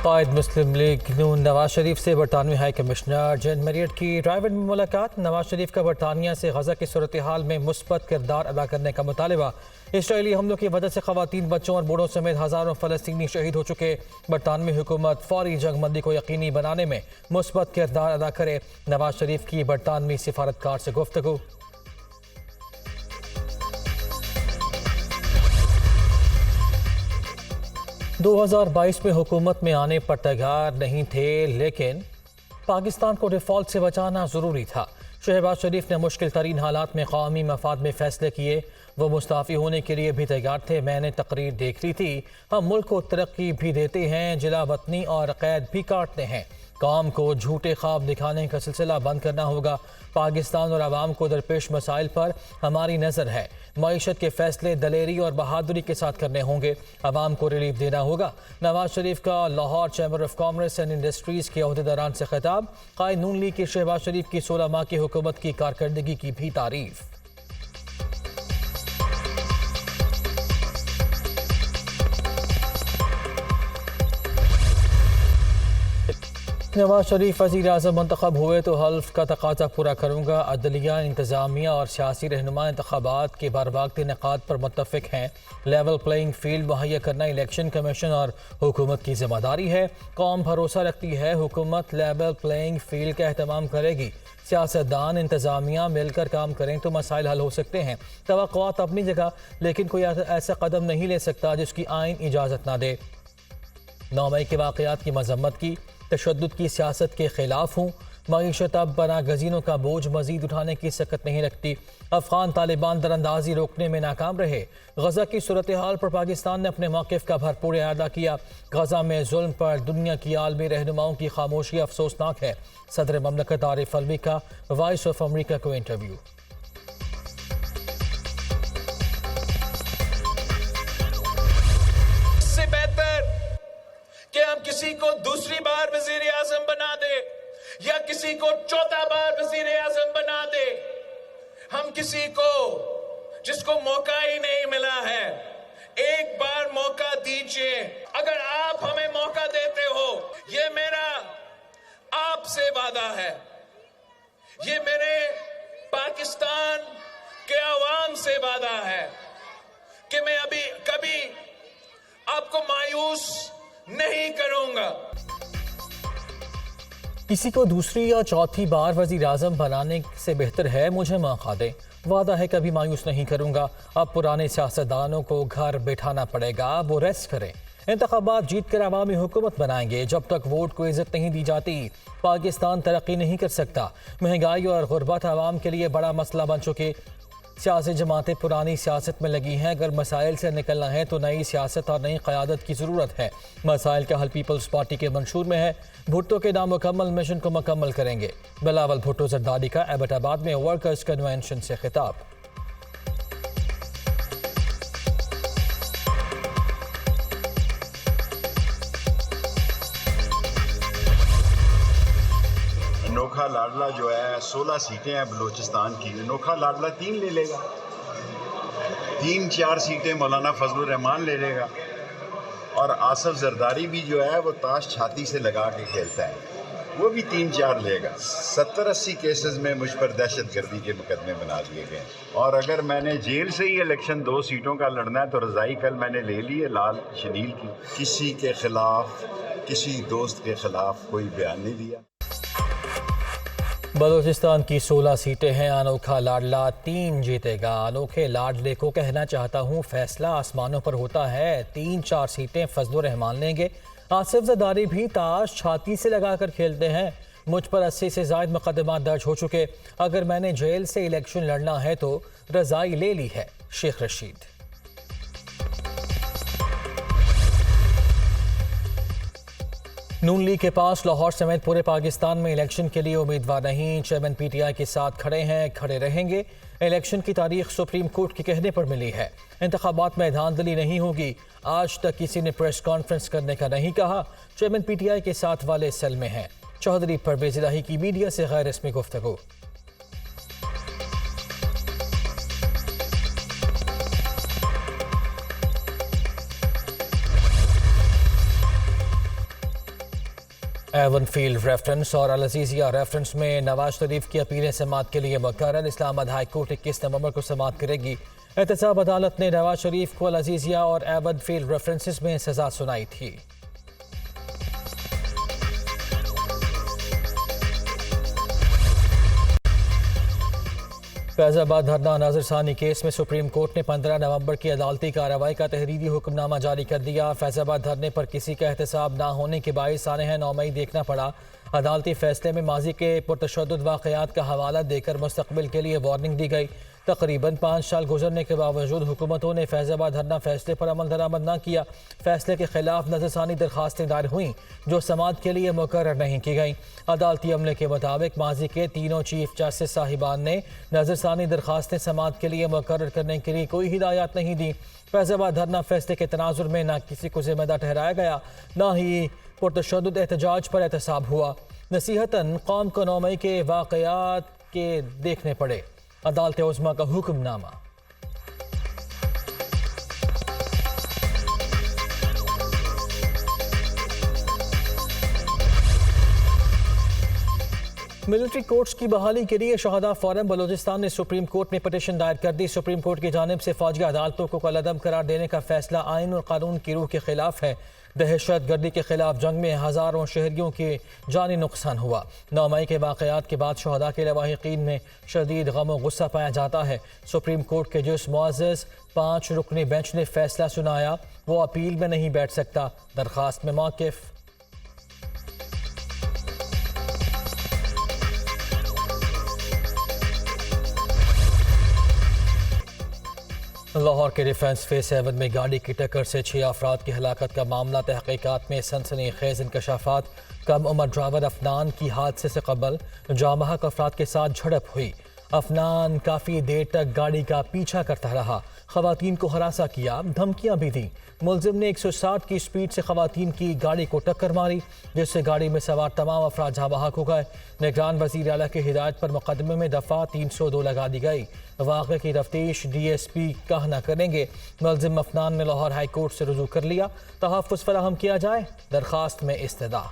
कायद मुस्लिम league नून नवाज शरीफ से बरतानवी high commissioner Jain Marriott की driver में मुलाकात। नवाज शरीफ का बरतानिया से गजा की सूरत हाल में मुस्बत किरदार अदा करने का मुतालबा। इसराइली हमलों की वजह से खवातीन, बच्चों और बूढ़ों समेत हज़ारों फ़लस्तीनी शहीद हो चुके। बरतानवी हुकूमत फौरी जंगबंदी को यकीनी बनाने में मुस्बत किरदार अदा करे। नवाज शरीफ की बरतानवी सिफारतकार से गुफ्तगू। 2022 में हुकूमत में आने पर तैयार नहीं थे, लेकिन पाकिस्तान को डिफ़ॉल्ट से बचाना ज़रूरी था। शहबाज शरीफ ने मुश्किल तरीन हालात में कौमी मफाद में फ़ैसले किए। वो मुस्ताफ़ी होने के लिए भी तैयार थे। मैंने तकरीर देख ली थी। हम मुल्क को तरक्की भी देते हैं, जिला वतनी और क़ैद भी काटते हैं। कौम को झूठे ख्वाब दिखाने का सिलसिला बंद करना होगा। पाकिस्तान और आवाम को दरपेश मसाइल पर हमारी नज़र है। मईशत के फैसले दलेरी और बहादुरी के साथ करने होंगे। आवाम को रिलीफ देना होगा। नवाज शरीफ का Lahore chamber of commerce and industries के अहदेदारान से खिताब। कायद नून लीग के शहबाज शरीफ की 16 माह की हुकूमत की कारकर्दगी की भी तारीफ। नवाज शरीफ वज़ीर आज़म मंतखब हुए तो हल्फ का तकाजा पूरा करूँगा। अदलिया, इंतज़ामिया और सियासी रहनुमा इंतखाबात के बारवक्त इनेकाद पर मुत्तफ़िक हैं। लेवल प्लेइंग फील्ड मुहैया करना इलेक्शन कमीशन और हुकूमत की जिम्मेदारी है। कौम भरोसा रखती है, हुकूमत लेवल प्लेइंग फील्ड का एहतमाम करेगी। सियासतदान, इंतज़ामिया मिलकर काम करें तो मसाइल हल हो सकते हैं। तवक्कुआत अपनी जगह, लेकिन कोई ऐसा कदम नहीं ले सकता जिसकी आइन इजाज़त ना दे। 9 मई के वाक़यात की मजम्मत की। तशद्दुद की सियासत के खिलाफ हूँ। मईशत अब बना गजीनों का बोझ मजीद उठाने की सकत नहीं रखती। अफगान तालिबान दरअंदाजी रोकने में नाकाम रहे। गजा की सूरत हाल पर पाकिस्तान ने अपने मौक़िफ़ का भरपूर इआदा किया। गजा में जुल्म पर दुनिया की आलमी रहनुमाओं की खामोशी अफसोसनाक है। सदर ममलकत आरिफ अलवी का वॉइस ऑफ अमरीका को इंटरव्यू। कि हम किसी को दूसरी बार वजीर आजम बना दे या किसी को चौथा बार वजीर आजम बना दे। हम किसी को जिसको मौका ही नहीं मिला है, एक बार मौका दीजिए। अगर आप हमें मौका देते हो, ये मेरा आपसे वादा है, ये मेरे पाकिस्तान के अवाम से वादा है कि मैं अभी कभी आपको मायूस नहीं करूंगा। किसी को दूसरी या चौथी बार वज़ीर आज़म बनाने से बेहतर है मुझे मौका दें। वादा है कभी मायूस नहीं करूंगा। अब पुराने सियासतदानों को घर बैठाना पड़ेगा, वो रेस्ट करें। इंतखाबात जीत कर अवामी हुकूमत बनाएंगे। जब तक वोट को इज्जत नहीं दी जाती, पाकिस्तान तरक्की नहीं कर सकता। महंगाई और गुर्बत आवाम के लिए बड़ा मसला बन चुके। सियासी जमातें पुरानी सियासत में लगी हैं। अगर मसाइल से निकलना है तो नई सियासत और नई क़यादत की ज़रूरत है। मसाइल का हल पीपल्स पार्टी के मंशूर में है। भुट्टो के नामुकम्मल मिशन को मुकम्मल करेंगे। बिलावल भुट्टो जरदारी का एबटाबाद में वर्कर्स कन्वेंशन से खिताब। अनोखा लाडला जो है 16 सीटें हैं बलूचिस्तान की। अनोखा लाडला 3 ले लेगा, 3-4 सीटें मौलाना फजलुर रहमान ले लेगा। और आसफ जरदारी भी जो है वो ताश छाती से लगा के खेलता है, वो भी 3-4 लेगा। 70-80 केसेस में मुझ पर दहशतगर्दी के मुकदमे बना दिए गए। और अगर मैंने जेल से ही इलेक्शन 2 सीटों का लड़ना है तो रज़ाई कल मैंने ले ली है लाल शनील की। किसी के खिलाफ, किसी दोस्त के खिलाफ कोई बयान नहीं दिया। बलूचिस्तान की 16 सीटें हैं। अनोखा लाडला 3 जीतेगा। अनोखे लाडले को कहना चाहता हूँ, फैसला आसमानों पर होता है। 3-4 सीटें फजलुर रहमान लेंगे। आसिफ जरदारी भी ताश छाती से लगाकर खेलते हैं। मुझ पर 80 से ज़ायद मुकदमा दर्ज हो चुके। अगर मैंने जेल से इलेक्शन लड़ना है तो रज़ाई ले ली है। शेख रशीद। नून लीग के पास लाहौर समेत पूरे पाकिस्तान में इलेक्शन के लिए उम्मीदवार नहीं। चेयरमैन PTI के साथ खड़े हैं, खड़े रहेंगे। इलेक्शन की तारीख सुप्रीम कोर्ट के कहने पर मिली है। इंतखाबात में धांधली नहीं होगी। आज तक किसी ने प्रेस कॉन्फ्रेंस करने का नहीं कहा। चेयरमैन PTI के साथ वाले सेल में हैं। चौधरी परवेज़ इलाही की मीडिया से गैर रस्मी गुफ्तगू। एवन फील्ड रेफरेंस और अल अजीजिया रेफरेंस में नवाज शरीफ की अपीलें समाअत के लिए मुकर्रर। इस्लामाबाद हाई कोर्ट 21 नवंबर को समाअत करेगी। एहतसाब अदालत ने नवाज शरीफ को अल अजीजिया और एवन फील्ड रेफरेंसेस में सजा सुनाई थी। फैजाबाद धरना नजरसानी केस में सुप्रीम कोर्ट ने 15 नवंबर की अदालती कार्रवाई का तहरीरी हुक्मनामा जारी कर दिया। फैजाबाद धरने पर किसी का एहतसाब न होने के बायस सानह 9 मई देखना पड़ा। अदालती फैसले में माजी के पुरतशद्दुद वाक़यात का हवाला देकर मुस्तकबिल के लिए वार्निंग दी गई। तकरीबन 5 साल गुजरने के बावजूद हुकूमतों ने फैजाबाद धरना फैसले पर अमल दरामद न किया। फैसले के खिलाफ नजरसानी दरखास्तें दायर हुई जो समाअत के लिए मुकर्रर नहीं की गई। अदालती अमले के मुताबिक माजी के तीनों चीफ जस्टिस साहिबान ने नजरसानी दरखास्तें समाअत के लिए मुकर्रर करने के लिए कोई हिदायत नहीं दी। फैजाबाद धरना फैसले के तनाजुर में न किसी को जिम्मेदार ठहराया गया, न ही पुरतशद्दुद एहतजाज पर एहतसाब हुआ। नसीहतन कौम को 9 मई के वाक़यात के देखने पड़े। अदालत उज़्मा का हुक्मनामा। मिलिट्री कोर्ट्स की बहाली के लिए शहदा फोरम बलूचिस्तान ने सुप्रीम कोर्ट में पिटीशन दायर कर दी। सुप्रीम कोर्ट की जानिब से फौजी अदालतों को कलअदम करार देने का फैसला आइन और कानून की रूह के खिलाफ है। दहशत गर्दी के खिलाफ जंग में हज़ारों शहरियों के जानी नुकसान हुआ। 9 मई के वाक़यात के बाद शहदा के लवाहिकीन में शदीद गम और गुस्सा पाया जाता है। सुप्रीम कोर्ट के जिस मुअज़्ज़ज़ 5 रुकनी बेंच ने फैसला सुनाया वो अपील में नहीं बैठ सकता। दरख्वास्त में मौक़िफ़। लाहौर के डिफेंस फेस 7 में गाड़ी की टक्कर से 6 अफराद की हलाकत का मामला। तहकीकात में सनसनीखेज इंकशाफात। कम उम्र ड्राइवर अफनान की हादसे से कबल जामहक अफराद के साथ झड़प हुई। अफनान काफ़ी देर तक गाड़ी का पीछा करता रहा, खवातीन को हरासा किया, धमकियां भी दी। मुलजिम ने 160 की स्पीड से खवातीन की गाड़ी को टक्कर मारी जिससे गाड़ी में सवार तमाम अफराद जाँ-बहक हो गए। निगरान वज़ीर आला की हिदायत पर मुकदमे में दफ़ा 302 लगा दी गई। वाक़े की तफ्तीश DSP कहना करेंगे। मुलजिम अफनान ने लाहौर हाई कोर्ट से रुजू कर लिया, तहफ़्फ़ुज़ फराहम किया जाए। दरख्वास्त में इस्तदा।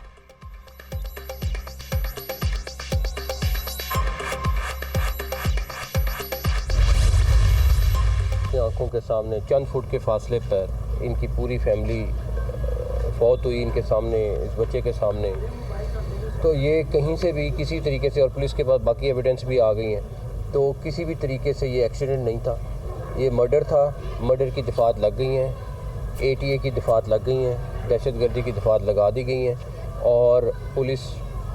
आंखों के सामने चंद फुट के फासले पर इनकी पूरी फैमिली फौत हुई, इनके सामने, इस बच्चे के सामने। तो ये कहीं से भी किसी तरीके से, और पुलिस के पास बाकी एविडेंस भी आ गई हैं, तो किसी भी तरीके से ये एक्सीडेंट नहीं था, ये मर्डर था। मर्डर की दफात लग गई हैं, ATA की दफात लग गई हैं, दहशतगर्दी की दफात लगा दी गई हैं और पुलिस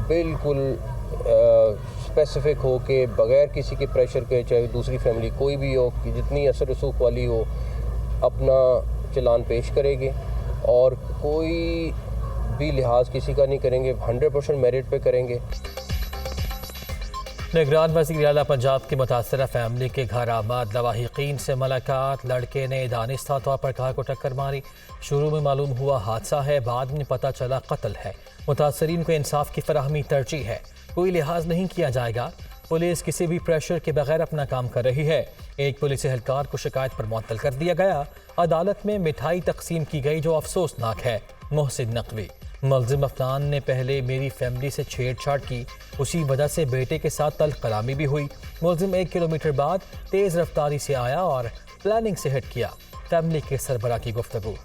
बिल्कुल स्पेसिफिक हो के बग़ैर किसी के प्रेशर के, चाहे दूसरी फैमिली कोई भी हो, कि जितनी असर रसूख वाली हो, अपना चलान पेश करेंगे और कोई भी लिहाज किसी का नहीं करेंगे, 100% मेरिट पे करेंगे। निगरान वज़ीर आला पंजाब की मुतासरा फैमिली के घर आबाद लवाहिकीन से मुलाकात। लड़के ने दानिस्ता तौर पर कार को टक्कर मारी। शुरू में मालूम हुआ हादसा है, बाद में पता चला कत्ल है। मुतासरीन को इंसाफ की फराहमी तरजीह है, कोई लिहाज नहीं किया जाएगा। पुलिस किसी भी प्रेशर के बगैर अपना काम कर रही है। एक पुलिस एहलकार को शिकायत पर मुअत्तल कर दिया गया। अदालत में मिठाई तकसीम की गई जो अफसोसनाक है। मोहसिन नकवी। मुलजिम अफनान ने पहले मेरी फैमिली से छेड़छाड़ की, उसी वजह से बेटे के साथ तल्ख कलामी भी हुई। मुलजिम 1 किलोमीटर बाद तेज़ रफ्तारी से आया और प्लानिंग से हिट किया। फैमिली के सरबराह की गुफ्तगू।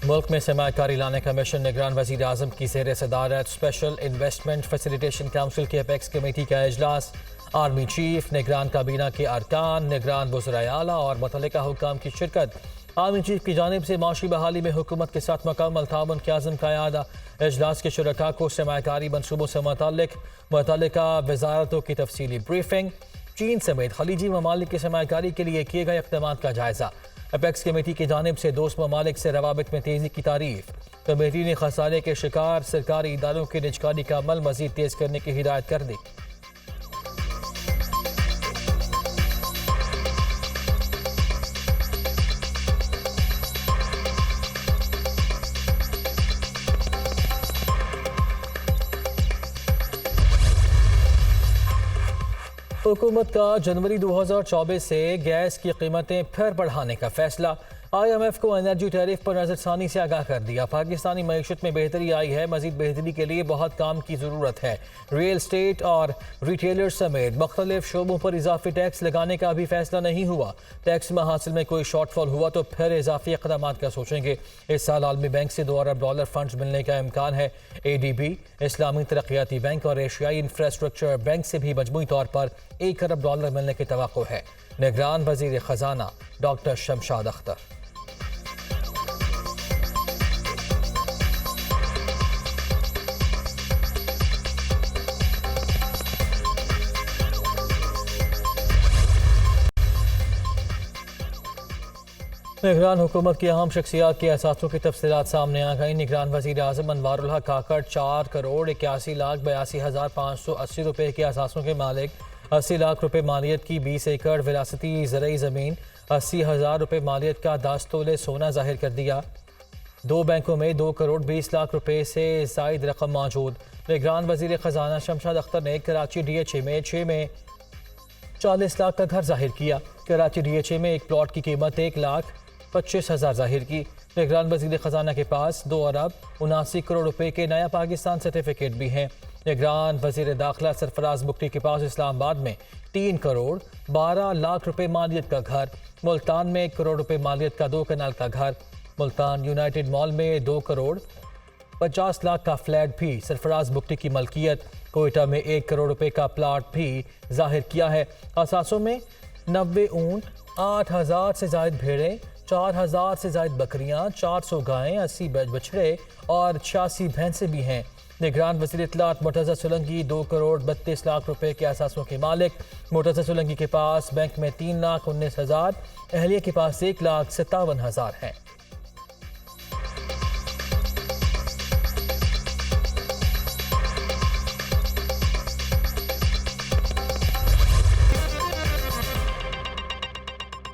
मुल्क में सरमायाकारी लाने का मिशन। निगरान वज़ीर आज़म की ज़ेर सदारत स्पेशल इन्वेस्टमेंट फैसिलिटेशन काउंसिल की अपेक्स कमेटी का इजलास। आर्मी चीफ, निगरान काबीना के अरकान, निगरान वज़राए आला और मुतल्लिका हुक्काम की शिरकत। आर्मी चीफ की जानिब से माशी बहाली में हुकूमत के साथ मुकम्मल ताउन के आज़म का यादा। इजलास के शुरका को सरमायाकारी मनसूबों से मुतल्लिका वजारतों की तफसीली ब्रीफिंग। चीन समेत खलीजी ममालिक की सरमायाकारी के लिए किए गए इक़दामात का जायज़ा। अपेक्स कमेटी की जानिब से दोस्त ममालिक से रवाबित में तेज़ी की तारीफ। कमेटी ने खसारे के शिकार सरकारी इदारों की निजकारी का अमल मज़ीद तेज़ करने की हिदायत कर दी। हुकूमत का जनवरी 2024 से गैस की कीमतें फिर बढ़ाने का फैसला। IMF को एनर्जी टैरिफ पर नजरसानी से आगाह कर दिया। पाकिस्तानी मईशत में बेहतरी आई है, मजीद बेहतरी के लिए बहुत काम की ज़रूरत है। रियल स्टेट और रिटेलर समेत मुख्तलिफ शोबों पर इजाफी टैक्स लगाने का भी फैसला नहीं हुआ। टैक्स में हासिल में कोई शॉर्टफॉल हुआ तो फिर इजाफी इक़दाम का सोचेंगे। इस साल आलमी बैंक से $2 अरब फंड्स मिलने का इम्कान है। ADB, इस्लामी तरक्याती बैंक और एशियाई इंफ्रास्ट्रक्चर बैंक से भी मजमूई तौर पर $1 अरब मिलने की तवक्को है। निगरान वज़ीर ख़जाना डॉक्टर शमशाद अख्तर। निगरान हुकूमत की अहम शख्सियात के असासों की तफसीलात सामने आ गई। निगरान वज़ीर आज़म अनवारुल हक काकड़ 4 करोड़ 81 लाख 82,580 रुपये के असासों के मालिक, 80 लाख रुपये मालियत की 20 एकड़ विरासती ज़रई ज़मीन, 80,000 रुपये मालियत का 10 तोले सोना जाहिर कर दिया। 2 बैंकों में 2 करोड़ 20 लाख रुपये से ज़ायद रकम मौजूद। निगरान वज़ीर ख़जाना शमशाद अख्तर ने कराची DHA में 6 में 40 लाख का घर जाहिर किया। कराची DHA में एक प्लॉट की कीमत 1,25,000 जाहिर की। निगरान वज़ीर ख़जाना के पास 2 अरब 79 करोड़ रुपए के नया पाकिस्तान सर्टिफिकेट भी हैं। निगरान वज़ीर दाखिला सरफराज बुख्ती के पास इस्लामाबाद में 3 करोड़ 12 लाख रुपए मालियत का घर, मुल्तान में 1 करोड़ रुपए मालियत का 2 कनाल का घर, मुल्तान यूनाइटेड मॉल में 2 करोड़ 50 लाख का फ्लैट भी सरफराज बुख्ती की मलकियत, कोयटा में 1 करोड़ रुपए का प्लाट भी जाहिर किया है। असासों में 90 ऊँट, 8,000 से ज़ायद भेड़ें, 4,000 से ज़ायद बकरियाँ, 400 गायें, 80 बछड़े और 86 भैंसें भी हैं। निगरान वज़ीर इत्तलात मुर्तज़ा सोलंकी 2 करोड़ 32 लाख रुपए के असासों के मालिक। मुर्तज़ा सोलंकी के पास बैंक में 3,19,000, अहलिया के पास 1,57,000 हैं।